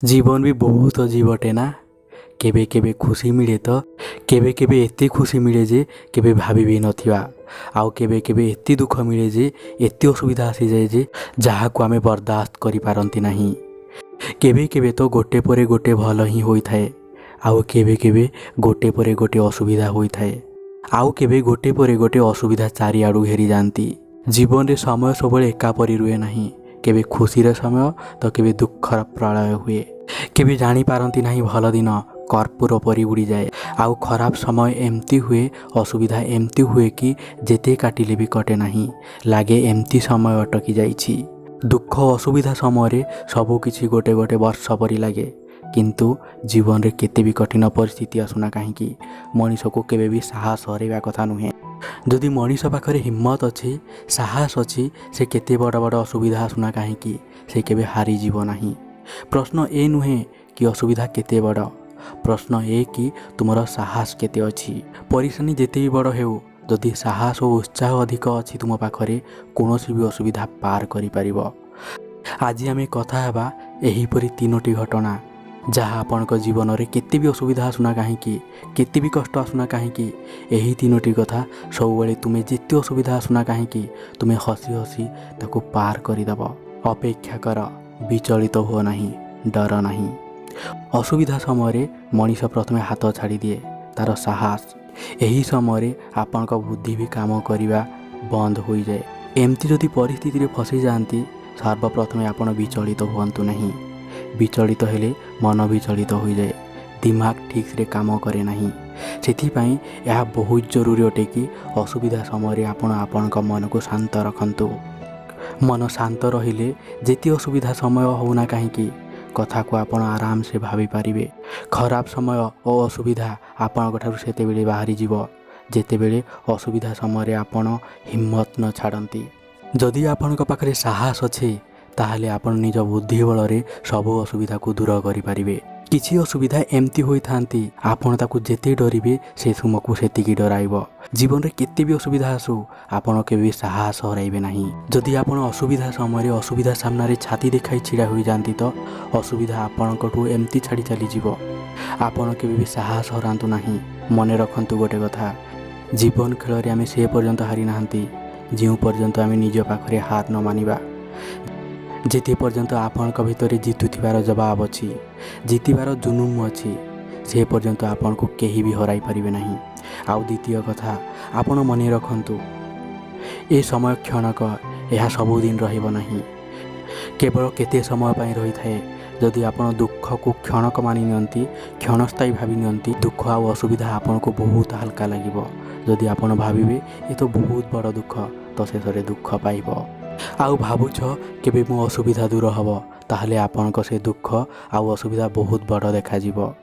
जीवन भी बहुत अजीबटे ना। केबे केबे खुशी मिले तो केबे केबे एते खुशी मिले जे केबे भाभी भी नथिबा। आउ केबे केबे एते दुख मिले जे एते असुविधा आसी जाए जे जहाको आमे बर्दाश्त करि पारंती नाही। केबे केबे तो गोटे परे गोटे भल ही होई थाए, आउ केबे केबे गोटे परे गोटे असुविधा होई थाए, आउ केबे गोटे परे गोटे असुविधा चारिआडू घेरी जाती। जीवन रे समय सबले एका परि रुहे नाही। केबे खुशीर समय तो केबे दुखर प्रलय हुए। केबे जानी पारंती नाही भल दिन कर्पूर परि उड़ी जाए, आउ खराब समय एमती हुए, असुविधा एमती हुए कि जेते काटिले भी कटे नाही, लागे एमती समय अटकी जाइछि। दुख असुविधा समय सबु किछि गोटे गोटे वर्ष परि लागे, किंतु जीवन रे केते भी कठिन परिस्थिति आसुना कहीं मनीष को केबे भी साहस हरैबा कथा नुहे। जदि मनीष पाखरे हिम्मत अच्छी, साहस अच्छी, से केते बड़ बड़ असुविधा आसुना कहीं से केबे हारी जीव नाही। प्रश्न ए नुहे कि असुविधा केते बड़, प्रश्न ए कि तुमर साहस केते अछि। परेशानी जेते भी बड़ हेउ, जदि साहस और उत्साह अधिक अच्छी तुम पाखरे कोनोसी भी असुविधा पार करि परिबो। आज आमे कथा हेबा एहीपरि तीनोटी घटना जहाँ आपणक जीवन में केते भी असुविधा आसुना कहीं, केते भी कष्ट आसुना कहीं, यही तीनोटी कथा सबुबले तुम्हें जिते असुविधा आसुना कहीं तुम्हें हसी हसी ताकू पार करदेव। अपेक्षा कर, विचलित हो नहीं, डर नहीं। असुविधा समय मनीष प्रथमे हाथ छाड़ी दिए तार साहस। यही समय आपणक बुद्धि भी काम करने बंद हो जाए। एमती जदि परिस्थिति रे फसी जाती, सर्वप्रथमे आपण विचलित हुअंतु नहीं। विचलित हेले मन विचलित हो जाए, दिमाग ठीक से काम करे नहीं। सेथिपाई यह बहुत जरूरी अटे कि असुविधा समय आपण आपणक मन को शांत रखंतु। मन शांत रहिले जेती असुविधा समय होना कहीं कथा को आपण आराम से भाभी पारिबे। खराब समय और असुविधा आपण ठारू सेतेबेले बाहरी जीव जेतेबेले असुविधा समय आपण हिम्मत न छाड़ती। जदि आपणक पाखरे साहस अच्छे ताहले आपण निज बुद्धि बल सबु असुविधा को दूर करें। किछि असुविधा एमती होई थांती, आपण ताकू जेते डरिबे से तुमको सेतिकी डराइब। जीवन रे केते भी असुविधा आसु, आपण केबे साहस हराइबे नहीं। जदि आपण असुविधा समय असुविधा सामने छाती देखाई छिड़ा होई जांती तो असुविधा आपणकठू एमती छाड़ी चली जीव। आपण केबे भी साहस हरांतु नहीं। मने रखंतु गोटे कथा, जीवन खेल रे आमे से पर्यंत हारि नाहंती जो पर्यंत आमे निज पाखरे हार न मानिबा। जेते पर्यंत आपणक भितर जितुथिबार जवाब अच्छी, जितबार जुनून अच्छी, से पर्यंत आपण को केही भी हराई पारिबे नहीं। आउ द्वितीय कथा, आपण मने रखंतु ए समय क्षणक, यह सबुदिन रहिबो नहीं, केवल केते समय पाई रही थाए। जदि आपण दुख को क्षणक मानि नियंती, क्षणस्थायी भावी नियंती, दुख आ असुविधा आपण को बहुत हल्का लागिबो। जदि आपण भाविबे ये तो बहुत बड़ दुख, तो शेषरे दुख पाइबो। आउ भावुछ केबे मो असुविधा दूर हब, ताहले आपणक से दुख आउ असुविधा बहुत बड़ देखा जीवो।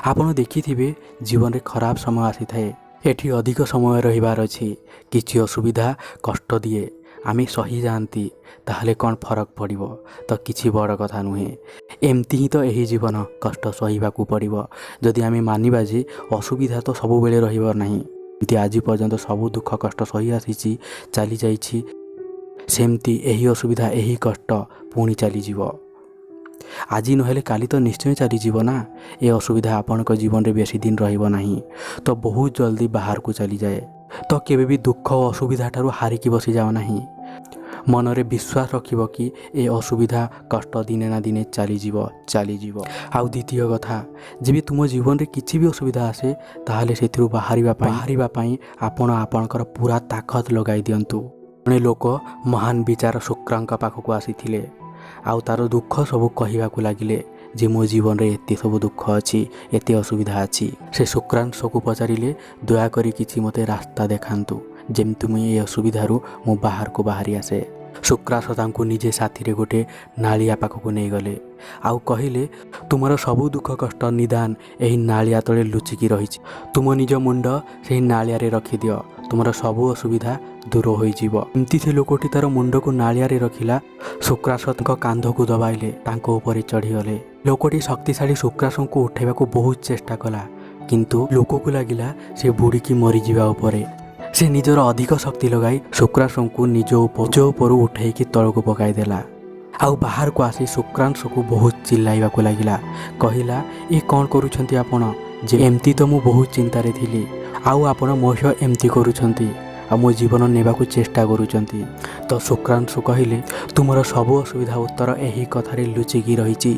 आपण देखिथिबे जीवन रे खराब समय आसी थाए, एठी अधिक समय रहिबार अछि। किछि असुविधा कष्ट दिए, आमे सही जानती, ताहले कौन फरक पड़िबो, तो किछि बड़ कथा नुहे। एमती ही तो यही जीवन, कष्ट सहिबाकू पड़िबो। जदि आमे मानिबा जे असुविधा तो सबु बेले रहिबो नहीं, एमती आज पर्यंत सबु दुख कष्ट सही आसीछि, चली जाइछि, सेमती यही असुविधा यही कष्ट पुणी चलीजीव। आज नहेले काली तो निश्चय चलीजीव ना। ये असुविधा आपणक जीवन रे बेसी दिन रहिबो नहीं, तो बहुत जल्दी बाहर को चली जाए। तो केबे भी दुख और असुविधा ठारू हारिकी बसी जाओ नहीं। मन रे विश्वास रखिबो कि ए असुविधा कष्ट दिने ना दिने चलीजीव चलीजीव। आउ द्वितीय कथा, जेबी तुम जीवन रे किछि भी असुविधा आसे, ताहले सेथिरु बाहरिबा पई आपण आपणकर पूरा ताकत लगाई दियंतु। जड़े लोक महान विचार शुक्रांक पाखक आसी आउ तार दुख सब कहवाक लगिले जे मो जीवन रे एते सब दुख अच्छी, एते असुविधा अच्छी। से शुक्रांश को पचारे दयाकोरी किछि मते रास्ता देखांतु जेमती मुझे असुविधारू मु बाहर को बाहरी आसे। शुक्रांश तांकु निजे साथी रे गोटे नालिया पाखक नहीं गले, आउ कहले तुमर सबु दुख कष्ट निदान एही नालिया तले लुचिकी रही। तुम निज मुंड से नालिया रे रखी दियो, तुमर सबु असुविधा दूर हो जीव। एमती से लोकटी तार मुंड को नालिया रे रखिला। शुक्रांश कांध को दबाइले, तांको ऊपर चढ़ीगले। लोकटी शक्तिशाली शुक्रांश को उठाइबा को बहुत चेष्टा कला, किंतु लोक को लगिला से बुड़ीकी मरी जीवा उपरे। से निजर अधिक शक्ति लगाई शुक्रांश को निज ऊपर उठाई तल को पकाई देला। आउ बाहर को आसी शुक्रांशु को बहुत चिल्लाइबाकू लागिला। कहिला ए कौन करूछंती आपण जे एमती तो मु बहुत चिंतारे थिली आउ आपण मोह एमती करूछंती आ मो जीवन नेबाकू चेष्टा करूछंती। तो शुक्रांशु कहिले तुमर सबु असुविधा उत्तर एही कथारे लुचिकी रहिछि।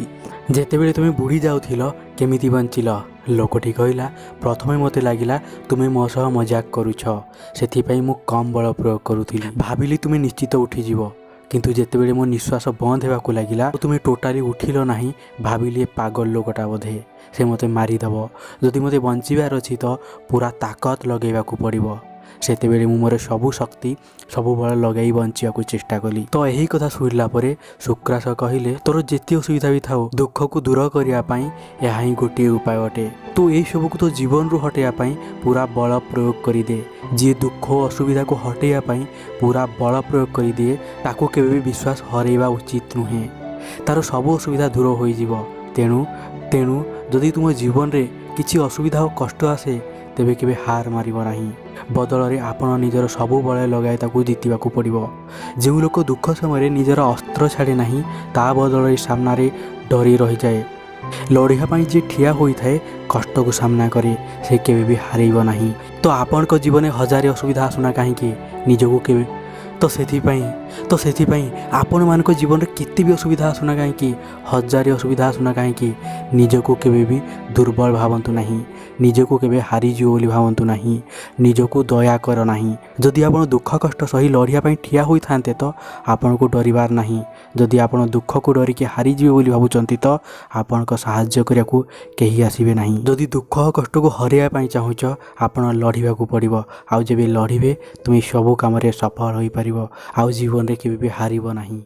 जेतेबेले तुमे बुढ़ी जाउथिल केमिति बंचिल? लोकटी कहिला प्रथमे मते लागिला तुमे मो सह मजाक करूछ सेथिपई मु कम बल प्रयोग करूथिली। भाबिली तुमे निश्चित उठी जीवो किंतु जेतेबेले मो निश्वास बंद हेबाकू लागिला तुमे टोटाली उठिल नाही। भाबिली पागल लोकटा बोधे से मते मारिदेव। जदि मते बंचिबार अछि तो पूरा ताकत लगेबाकू पड़िबो। सेतेबेले मु मोर सबु शक्ति सबु बल लगाई बंचियाकू चेष्टा कली। तो यही कथा शुणिला परे शुक्राश कहिले तोर जेते असुविधा भी थाओ दुख को दूर करिया पई एहा ही गोटे उपाय अटे। तू एई सब को तो जीवन रु हटेया पई पूरा बल प्रयोग करि दे। जे दुख असुविधा को हटेया पई पूरा बल प्रयोग करि दे ताको केबे भी विश्वास हरेबा उचित नुहे। तार सबु असुविधा दूर होई जीवो। तेणु तेणु जदि तुम जीवन रे किछि असुविधा और कष्ट आसे तेबे केबे हार मारिबो नाही। बदल रे आपण निजर सबु बल लगाए ताकू जितिबाकू पड़िबो। जो लोक दुख समय निजर अस्त्र छाड़े नाही ता बदल सामना रे डरी रही जाए। लड़िया पाई जे ठिया होई थाए कष्ट को सामना करे से केबे भी हारिबो नाही। तो आपण को जीवन हजार असुविधा आसुना काहेकि निजको केबे तो सेथिपाई आपण मानक जीवन रे केते भी असुविधा आसुना काहेकि हजार असुविधा आसुना काहेकि निजको केबे भी दुर्बल भावंतु नाही। निजको केबे हारी जियो बोली भावंतु नाही। निजको दया कर नाही। जदि आपण दुख कष्ट सही लड़िया पाई ठिया होई थांते तो आपण को डरिबार नाही। जदि आपण दुख को डरिके हारी जियो बोली भाबुचंती तो आपण को सहाय्य करिया को केही आसीबे नाही। जदि दुख कष्ट को हरिया पाई चाहुच आपण लड़िबा को पड़िबो। आउ जेबे लड़िबे तुम सब काम रे सफल होई परिबो। आउ जीवन रे केबे भी हारिबो नाही।